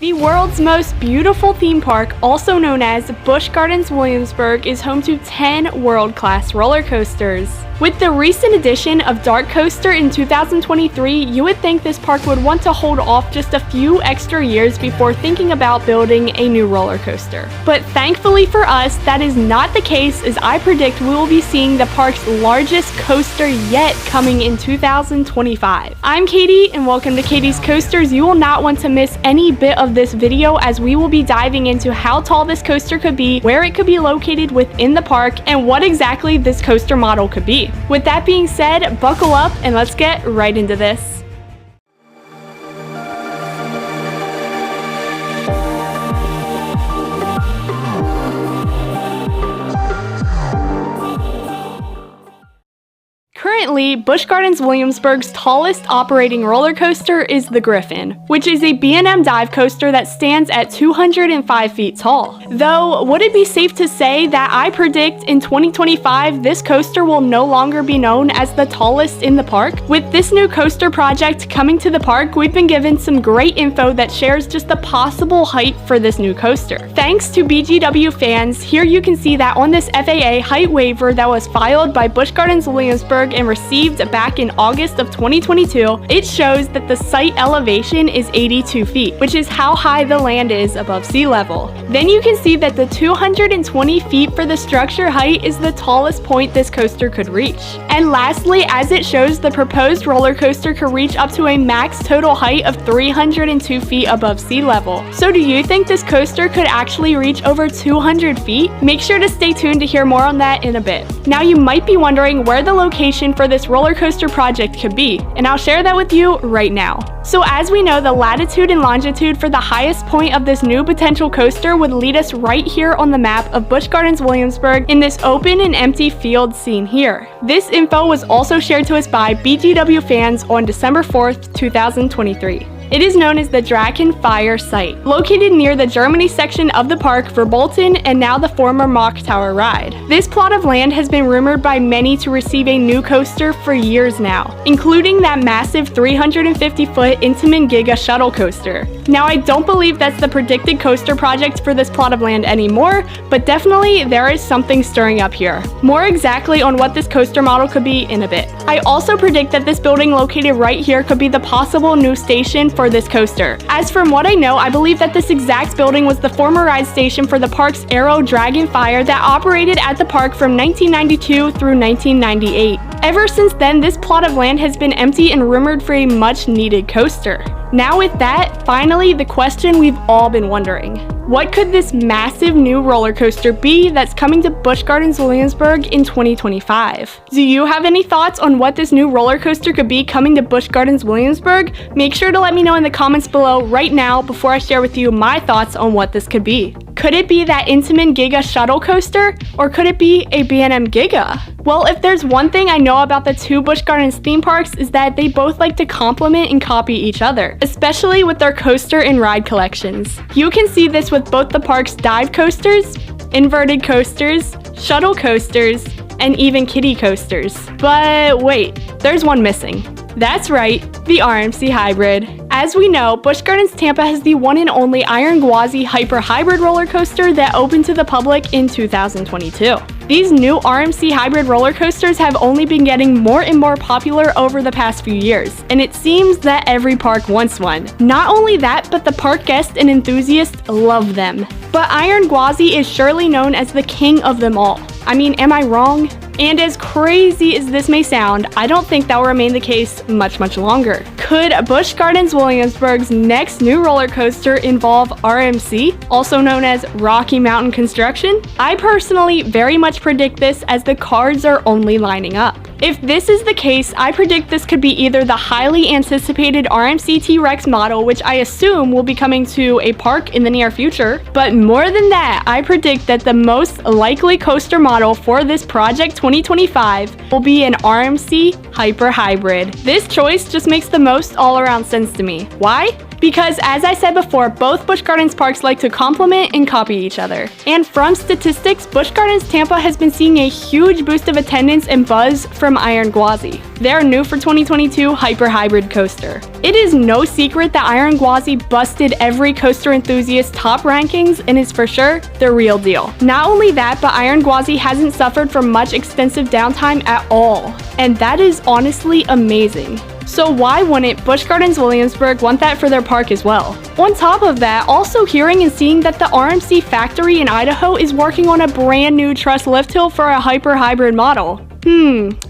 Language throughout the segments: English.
The world's most beautiful theme park, also known as Busch Gardens Williamsburg, is home to 10 world-class roller coasters. With the recent addition of Dark Coaster in 2023, you would think this park would want to hold off just a few extra years before thinking about building a new roller coaster. But thankfully for us, that is not the case, as I predict we will be seeing the park's largest coaster yet coming in 2025. I'm Katie, and welcome to Katie's Coasters. You will not want to miss any bit of this video, as we will be diving into how tall this coaster could be, where it could be located within the park, and what exactly this coaster model could be. With that being said, buckle up and let's get right into this. Currently, Busch Gardens Williamsburg's tallest operating roller coaster is the Griffin, which is a B&M dive coaster that stands at 205 feet tall. Though, would it be safe to say that I predict in 2025 this coaster will no longer be known as the tallest in the park? With this new coaster project coming to the park, we've been given some great info that shares just the possible height for this new coaster. Thanks to BGW fans, here you can see that on this FAA height waiver that was filed by Busch Gardens Williamsburg and received back in August of 2022, it shows that the site elevation is 82 feet, which is how high the land is above sea level. Then you can see that the 220 feet for the structure height is the tallest point this coaster could reach. And lastly, as it shows, the proposed roller coaster could reach up to a max total height of 302 feet above sea level. So do you think this coaster could actually reach over 200 feet? Make sure to stay tuned to hear more on that in a bit. Now you might be wondering where the location for this roller coaster project could be, and I'll share that with you right now. So as we know, the latitude and longitude for the highest point of this new potential coaster would lead us right here on the map of Busch Gardens Williamsburg in this open and empty field seen here. This info was also shared to us by BGW fans on December 4th, 2023. It is known as the Dragon Fire site, located near the Germany section of the park, Verbolten, and now the former Mock Tower ride. This plot of land has been rumored by many to receive a new coaster for years now, including that massive 350-foot Intamin Giga shuttle coaster. Now, I don't believe that's the predicted coaster project for this plot of land anymore, but definitely there is something stirring up here. More exactly on what this coaster model could be in a bit. I also predict that this building located right here could be the possible new station for this coaster. As from what I know, I believe that this exact building was the former ride station for the park's Aero Dragon Fire that operated at the park from 1992 through 1998. Ever since then, this plot of land has been empty and rumored for a much needed coaster. Now with that, finally the question we've all been wondering. What could this massive new roller coaster be that's coming to Busch Gardens Williamsburg in 2025? Do you have any thoughts on what this new roller coaster could be coming to Busch Gardens Williamsburg? Make sure to let me know in the comments below right now before I share with you my thoughts on what this could be. Could it be that Intamin Giga shuttle coaster? Or could it be a B&M Giga? Well, if there's one thing I know about the two Busch Gardens theme parks, is that they both like to complement and copy each other, especially with their coaster and ride collections. You can see this with both the park's dive coasters, inverted coasters, shuttle coasters, and even kiddie coasters. But wait, there's one missing. That's right, the RMC Hybrid. As we know, Busch Gardens Tampa has the one and only Iron Gwazi Hyper Hybrid roller coaster that opened to the public in 2022. These new RMC Hybrid roller coasters have only been getting more and more popular over the past few years, and it seems that every park wants one. Not only that, but the park guests and enthusiasts love them. But Iron Gwazi is surely known as the king of them all. I mean, am I wrong? And as crazy as this may sound, I don't think that will remain the case much longer. Could Busch Gardens Williamsburg's next new roller coaster involve RMC, also known as Rocky Mountain Construction? I personally very much predict this, as the cards are only lining up. If this is the case, I predict this could be either the highly anticipated RMC T-Rex model, which I assume will be coming to a park in the near future, but more than that, I predict that the most likely coaster model for this project 2025 will be an RMC Hyper Hybrid. This choice just makes the most all-around sense to me. Why? Because as I said before, both Busch Gardens parks like to complement and copy each other. And from statistics, Busch Gardens Tampa has been seeing a huge boost of attendance and buzz from Iron Gwazi, their new for 2022 hyper hybrid coaster. It is no secret that Iron Gwazi busted every coaster enthusiast top rankings and is for sure the real deal. Not only that, but Iron Gwazi hasn't suffered from much extensive downtime at all, and that is honestly amazing. So why wouldn't Busch Gardens Williamsburg want that for their park as well? On top of that, also hearing and seeing that the RMC factory in Idaho is working on a brand new truss lift hill for a hyper hybrid model.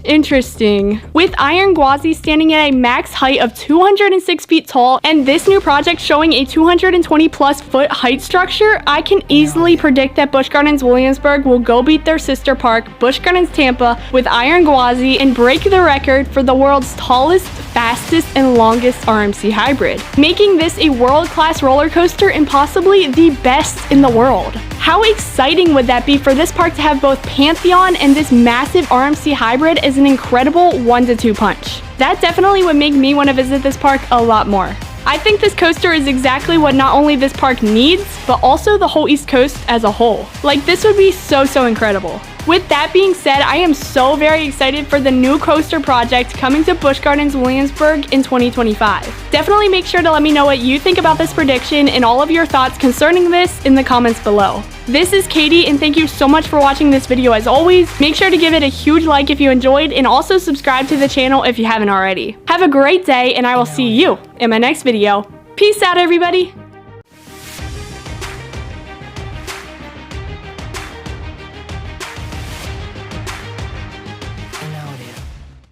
Interesting. With Iron Gwazi standing at a max height of 206 feet tall and this new project showing a 220 plus foot height structure, I can easily predict that Busch Gardens Williamsburg will go beat their sister park, Busch Gardens Tampa, with Iron Gwazi and break the record for the world's tallest, fastest, and longest RMC hybrid, making this a world-class roller coaster and possibly the best in the world. How exciting would that be for this park to have both Pantheon and this massive RMC hybrid as an incredible 1-2 punch? That definitely would make me want to visit this park a lot more. I think this coaster is exactly what not only this park needs, but also the whole East Coast as a whole. Like, this would be so incredible. With that being said, I am so very excited for the new coaster project coming to Busch Gardens Williamsburg in 2025. Definitely make sure to let me know what you think about this prediction and all of your thoughts concerning this in the comments below. This is Katie, and thank you so much for watching this video as always. Make sure to give it a huge like if you enjoyed, and also subscribe to the channel if you haven't already. Have a great day, and I will see you in my next video. Peace out, everybody!